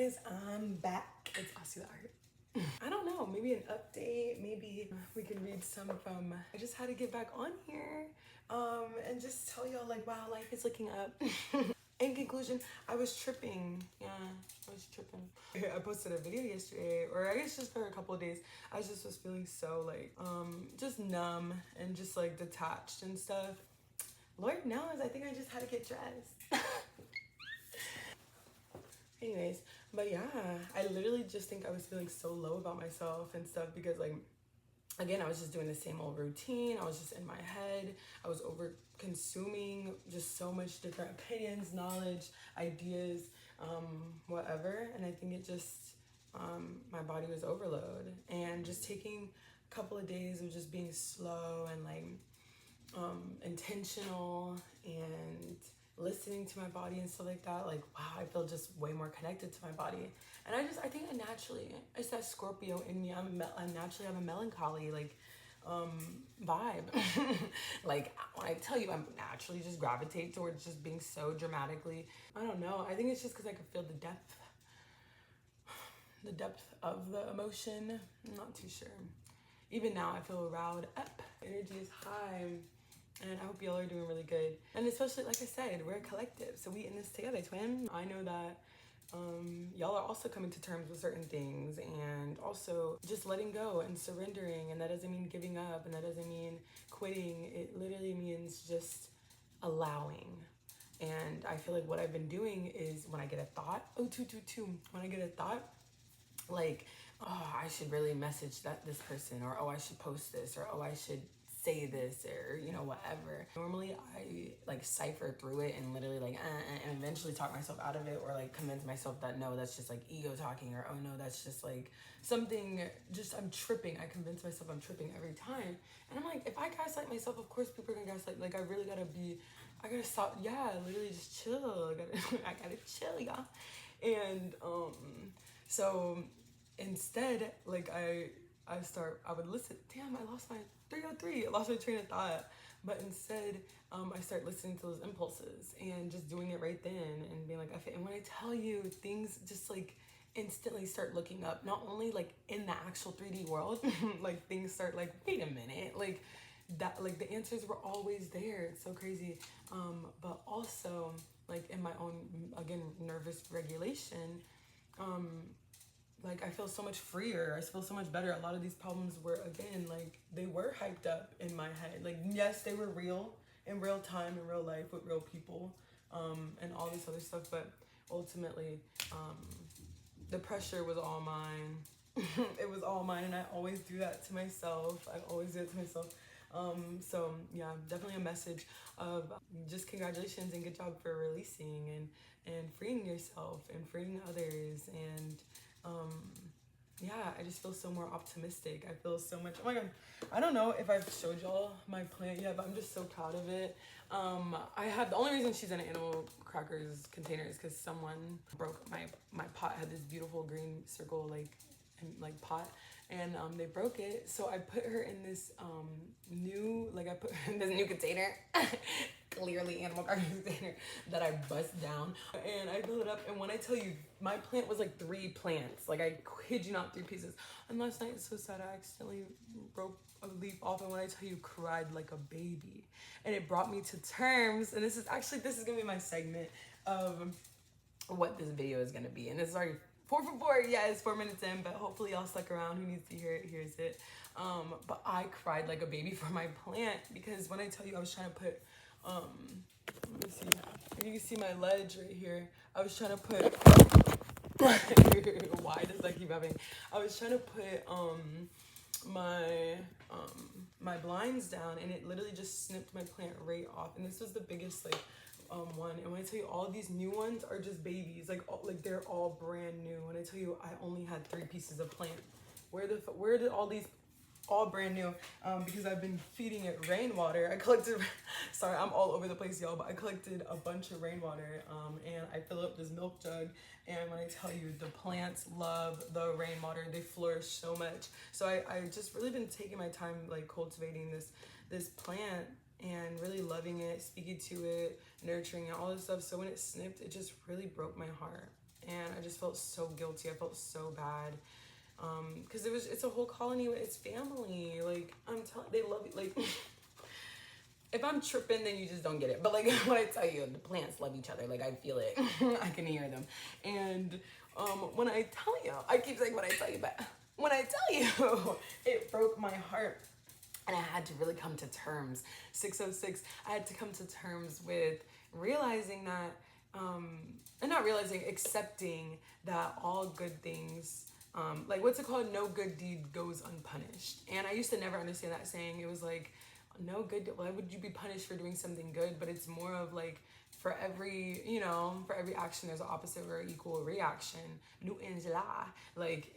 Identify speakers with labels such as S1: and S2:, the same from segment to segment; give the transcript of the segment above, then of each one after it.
S1: guys, I'm back. It's Ossie the Art. I don't know, maybe an update, maybe we can read some from, I just had to get back on here and just tell y'all like, wow, life is looking up. In conclusion, I was tripping. Yeah, I was tripping. I posted a video yesterday, or I guess just for a couple of days. I just was feeling so like, just numb and just like detached and stuff. Lord knows, I think I just had to get dressed. Anyways, but yeah, I literally just think I was feeling so low about myself and stuff because like, again, I was just doing the same old routine. I was just in my head. I was over consuming just so much different opinions, knowledge, ideas, whatever. And I think it just, my body was overload. And just taking a couple of days of just being slow and like intentional and listening to my body and stuff like that, like wow, I feel just way more connected to my body. And I think I naturally, it's that Scorpio in me. I naturally have a melancholy like vibe. Like when I tell you, I naturally just gravitate towards just being so dramatically, I don't know, I think it's just because I can feel the depth of the emotion. I'm not too sure. Even now I feel riled up, energy is high. And I hope y'all are doing really good. And especially, like I said, we're a collective, so we in this together, twin. I know that y'all are also coming to terms with certain things and also just letting go and surrendering. And that doesn't mean giving up, and that doesn't mean quitting. It literally means just allowing. And I feel like what I've been doing is when I get a thought, when I get a thought, like, oh, I should really message this person, or oh, I should post this, or oh, I should say this, or you know, whatever. Normally I like cipher through it and literally like and eventually talk myself out of it, or like convince myself that no, that's just like ego talking, or oh no, that's just like something, just I'm tripping. I convince myself I'm tripping every time. And I'm like, if I gaslight myself, of course people are gonna gaslight. Like I really gotta stop. Yeah, literally just chill. I gotta chill, y'all. And so instead, like I would listen. Damn, I lost my 303. I lost my train of thought. But instead, I start listening to those impulses and just doing it right then and being like, okay. And when I tell you, things just like instantly start looking up. Not only like in the actual 3D world, like things start like, wait a minute, like that, like the answers were always there. It's so crazy. But also like in my own, again, nervous regulation, like I feel so much freer. I feel so much better. A lot of these problems were, again, like they were hyped up in my head. Like yes, they were real in real time, in real life with real people, and all this other stuff. But ultimately, the pressure was all mine. It was all mine, and I always do that to myself. I always do it to myself. So yeah, definitely a message of just congratulations and good job for releasing and freeing yourself and freeing others. And yeah, I just feel so more optimistic. I feel so much, oh my god, I don't know if I've showed y'all my plant yet, but I'm just so proud of it. I have, the only reason she's in an animal crackers container is because someone broke my pot. Had this beautiful green circle like pot, and they broke it, so I put her in this new, like I put her in this new container, clearly animal crackers container, that I bust down, and I filled it up. And when I tell you, my plant was like 3 plants, like I kid you not, 3 pieces. And last night, it's so sad, I accidentally broke a leaf off, and when I tell you, cried like a baby. And it brought me to terms, and this is gonna be my segment of what this video is gonna be. And this is already 4 for 4, yeah, it's 4 minutes in, but hopefully y'all stuck around. Who needs to hear it hears it. But I cried like a baby for my plant, because when I tell you, I was trying to put, let me see, you can see my ledge right here. I was trying to put, why does that keep happening? I was trying to put my blinds down, and it literally just snipped my plant right off. And this was the biggest like one. And when I tell you, all these new ones are just babies, like they're all brand new. When I tell you, I only had 3 pieces of plant. Where did all these, all brand new, because I've been feeding it rainwater. I collected, sorry, I'm all over the place, y'all, but I collected a bunch of rainwater, and I fill up this milk jug. And when I tell you, the plants love the rainwater. They flourish so much. So I just really been taking my time like cultivating this plant and really loving it, speaking to it, nurturing it, all this stuff. So when it snipped, it just really broke my heart. and I just felt so guilty. I felt so bad. Because it's a whole colony, it's family. Like, I'm telling, they love you. Like, if I'm tripping, then you just don't get it. But like, when I tell you, the plants love each other. Like, I feel it. I can hear them. And when I tell you, I keep saying when I tell you, but when I tell you, it broke my heart. And I had to really come to terms. 606, I had to come to terms with realizing that, and not realizing, accepting that all good things, like, what's it called? No good deed goes unpunished. And I used to never understand that saying. It was like, no good, why would you be punished for doing something good? But it's more of like, for every action, there's an opposite or equal reaction. Newton's law. Like,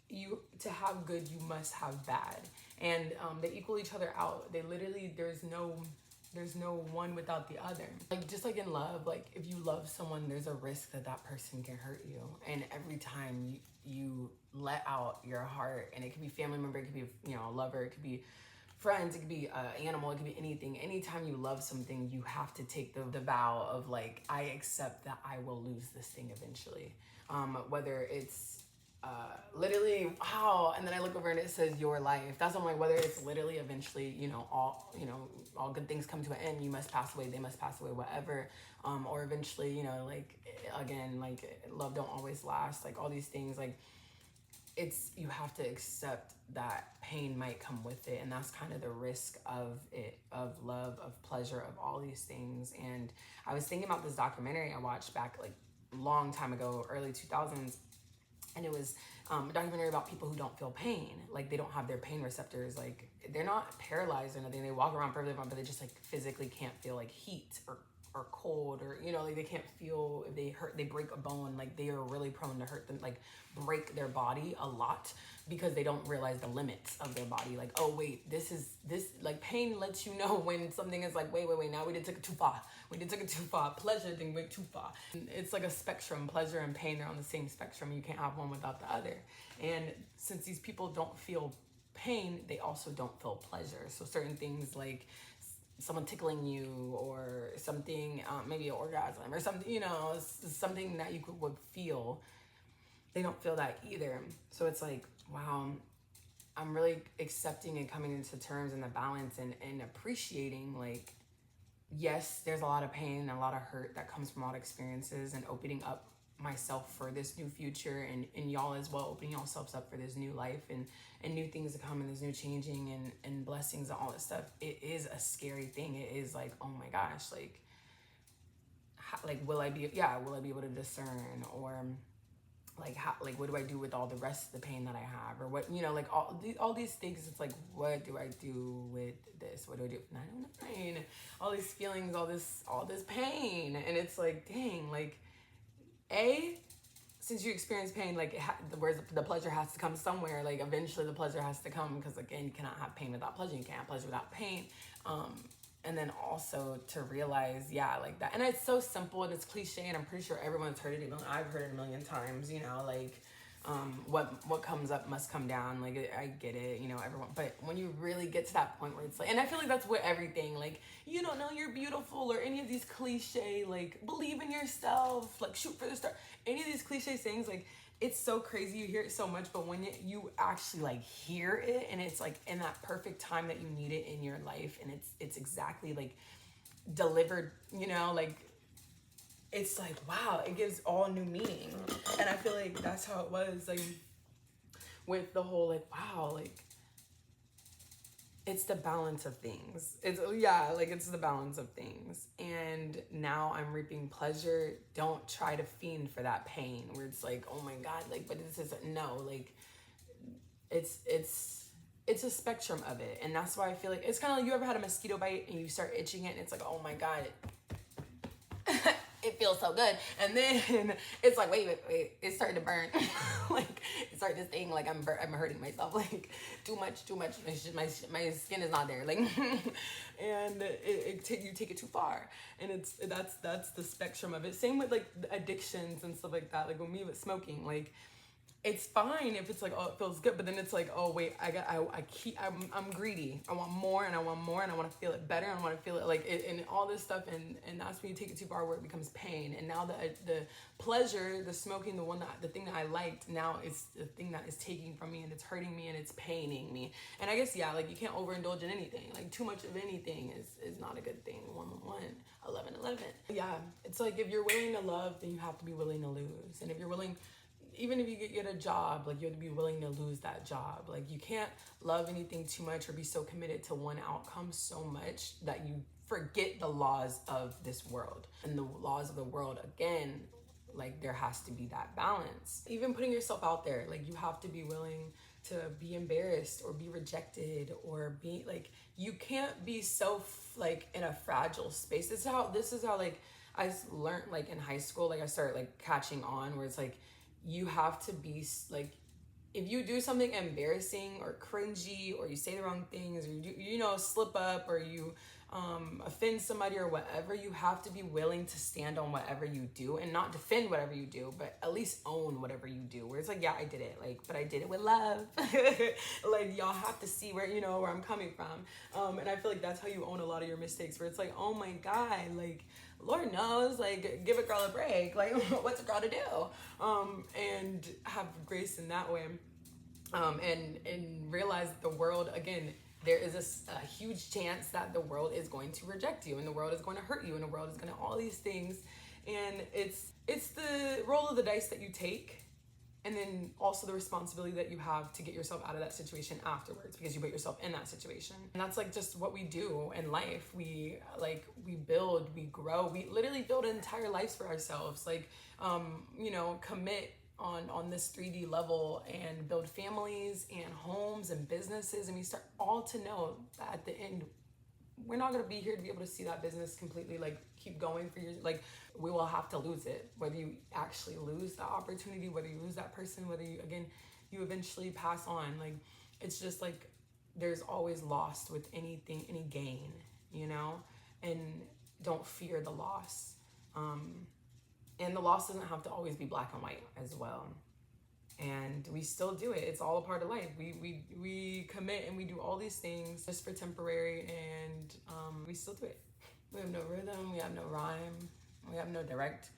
S1: you, to have good, you must have bad. And they equal each other out. They literally, there's no one without the other. Like, just like in love, like, if you love someone, there's a risk that that person can hurt you. And every time you let out your heart, and it could be family member, it could be, a lover, it could be friends, it could be an animal, it could be anything. Anytime you love something, you have to take the vow of like, I accept that I will lose this thing eventually. Whether it's literally, wow, and then I look over and it says your life. That's what I'm like, whether it's literally eventually, all good things come to an end, you must pass away, they must pass away, whatever. Or eventually, like, again, like, love don't always last, like, all these things, like, you have to accept that pain might come with it. And that's kind of the risk of it, of love, of pleasure, of all these things. And I was thinking about this documentary I watched back like a long time ago, early 2000s. And it was a documentary about people who don't feel pain. Like, they don't have their pain receptors. Like, they're not paralyzed or nothing. They walk around perfectly fine, but they just like physically can't feel like heat or cold, or like they can't feel, if they break a bone, like they are really prone to hurt them, like break their body a lot, because they don't realize the limits of their body. Like, oh wait, this like, pain lets you know when something is like, wait, now we took it too far. Pleasure thing went too far. It's like a spectrum. Pleasure and pain, they're on the same spectrum. You can't have one without the other. And since these people don't feel pain, they also don't feel pleasure. So certain things, like someone tickling you, or something, maybe an orgasm or something, something that you would feel, they don't feel that either. So it's like, wow, I'm really accepting and coming into terms in the balance, and appreciating, like, yes, there's a lot of pain and a lot of hurt that comes from all the experiences, and opening up myself for this new future, and y'all as well, opening yourselves up for this new life, and new things to come, and this new changing, and blessings and all that stuff. It is a scary thing. It is like, oh my gosh, like, will I be able to discern, or like, how, like, what do I do with all the rest of the pain that I have, or what, like all these things. It's like, what do I do with this? What do I do? I don't know, pain, all these feelings, all this pain. And it's like, dang, like, since you experience pain, like, where's the pleasure has to come somewhere. Like, eventually the pleasure has to come, because again, you cannot have pain without pleasure. You can't have pleasure without pain. And then also to realize, like that. And it's so simple, and it's cliche, and I'm pretty sure everyone's heard it. I've heard it a million times, like, what comes up must come down. Like, I get it, everyone. But when you really get to that point where it's like, and I feel like that's what everything, like, you don't know you're beautiful, or any of these cliche, like, believe in yourself, like, shoot for the star, any of these cliche sayings, like, it's so crazy. You hear it so much, but when you actually like hear it, and it's like in that perfect time that you need it in your life, and it's exactly like delivered, like, it's like, wow, it gives all new meaning. And I feel like that's how it was, like, with the whole, like, wow, like, it's the balance of things. It's the balance of things. And now I'm reaping pleasure. Don't try to fiend for that pain where it's like, oh my God, like, but this isn't, no, like, it's a spectrum of it. And that's why I feel like it's kind of like, you ever had a mosquito bite and you start itching it, and it's like, oh my God, it feels so good. And then it's like, wait, it's starting to burn. Like, it started to sting, like I'm hurting myself, like, too much. My skin is not there, like, and you take it too far. And that's the spectrum of it. Same with like addictions and stuff like that. Like, with me with smoking, like, it's fine if it's like, oh, it feels good, but then it's like, oh wait, I'm greedy. I want more and I want more and I want to feel it better. And I want to feel it like it, and all this stuff. And that's when you take it too far where it becomes pain. And now the pleasure, the smoking, the thing that I liked now is the thing that is taking from me and it's hurting me and it's paining me. And I guess, yeah, like you can't overindulge in anything. Like too much of anything is not a good thing. 1, 1, 11, 11. Yeah. It's like, if you're willing to love, then you have to be willing to lose. And if you're willing, even if you get a job, like you have to be willing to lose that job. Like you can't love anything too much or be so committed to one outcome so much that you forget the laws of this world. And the laws of the world, again, like there has to be that balance. Even putting yourself out there, like you have to be willing to be embarrassed or be rejected or be like, you can't be so like in a fragile space. This is how like I learned like in high school, like I started like catching on where it's like, you have to be like, if you do something embarrassing or cringy or you say the wrong things or you slip up or you offend somebody or whatever, you have to be willing to stand on whatever you do and not defend whatever you do, but at least own whatever you do. Where it's like, yeah, I did it, like, but I did it with love. Like y'all have to see where I'm coming from. And I feel like that's how you own a lot of your mistakes, where it's like, oh my God, like Lord knows, like give a girl a break. Like what's a girl to do? And have grace in that way. And realize the world, again, there is a huge chance that the world is going to reject you and the world is going to hurt you and the world is going to all these things. And it's the roll of the dice that you take. And then also the responsibility that you have to get yourself out of that situation afterwards, because you put yourself in that situation. And that's like just what we do in life. We build, we grow, we literally build entire lives for ourselves. Like, commit on this 3D level and build families and homes and businesses. And we start all to know that at the end, we're not going to be here to be able to see that business completely like keep going for years. Like we will have to lose it, whether you actually lose the opportunity, whether you lose that person, whether you eventually pass on. Like it's just like there's always loss with anything, any gain, and don't fear the loss. And the loss doesn't have to always be black and white as well. And we still do it. It's all a part of life. We commit and we do all these things just for temporary, and we still do it. We have no rhythm, we have no rhyme, we have no direct,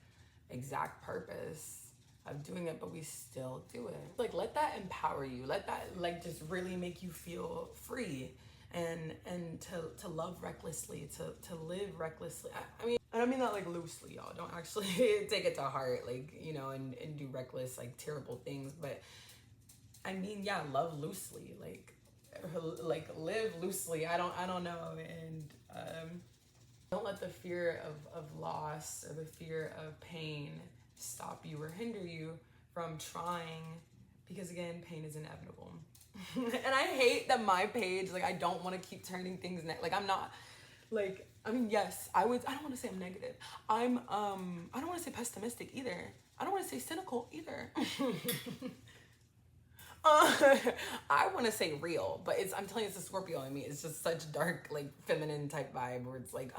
S1: exact purpose of doing it, but we still do it. Like, let that empower you. Let that like just really make you feel free and to love recklessly, to live recklessly. And I mean that like loosely, y'all. Don't actually take it to heart, like, and do reckless, like terrible things. But I mean, yeah, love loosely, like live loosely. I don't know. And don't let the fear of loss or the fear of pain stop you or hinder you from trying, because again, pain is inevitable. And I hate that my page, like I don't want to keep turning things like I'm not like, I mean, yes, I don't want to say I'm negative. I don't want to say pessimistic either. I don't want to say cynical either. I want to say real, but I'm telling you, it's a Scorpio in me. It's just such dark, like feminine type vibe where it's like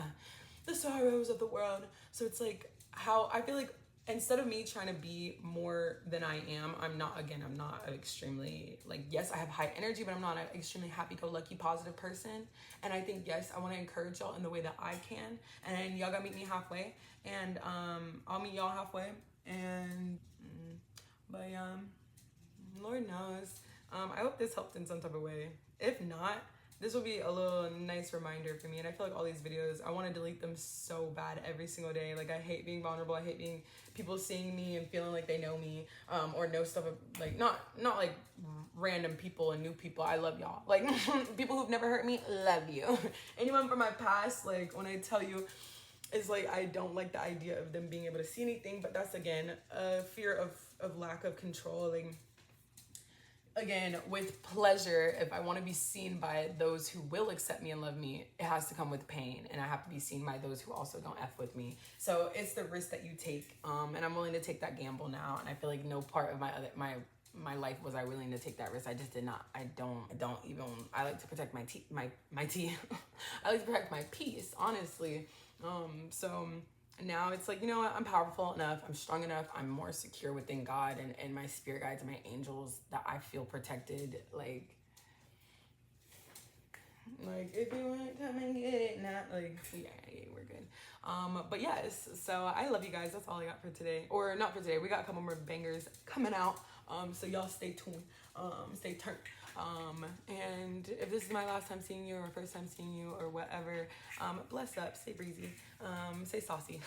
S1: the sorrows of the world. So it's like how I feel like instead of me trying to be more than I am, I'm not extremely like, yes, I have high energy, but I'm not an extremely happy-go-lucky positive person. And I think, yes, I want to encourage y'all in the way that I can. And y'all gotta meet me halfway. And I'll meet y'all halfway. And Lord knows. I hope this helped in some type of way. If not, this will be a little nice reminder for me. And I feel like all these videos, I want to delete them so bad every single day. Like I hate being vulnerable. I hate being people seeing me and feeling like they know me, or know stuff, like not like random people and new people. I love y'all. Like people who've never hurt me, love you. Anyone from my past, like when I tell you, it's like I don't like the idea of them being able to see anything, but that's again a fear of lack of control. Like, again, with pleasure, if I want to be seen by those who will accept me and love me, it has to come with pain, and I have to be seen by those who also don't F with me. So it's the risk that you take, and I'm willing to take that gamble now. And I feel like no part of my life was I willing to take that risk. I just did not. I like to protect my tea. I like to protect my peace, honestly. So now it's like, you know what, I'm powerful enough, I'm strong enough, I'm more secure within God and my spirit guides and my angels, that I feel protected. Like if you want to come and get it, not like, yeah, we're good. But yes, so I love you guys. That's all I got for today, or not for today. We got a couple more bangers coming out. So y'all stay tuned, stay turned. And if this is my last time seeing you or my first time seeing you or whatever, bless up, stay breezy, stay saucy.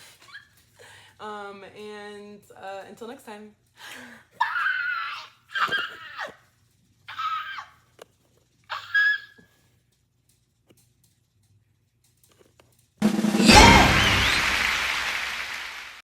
S1: And until next time.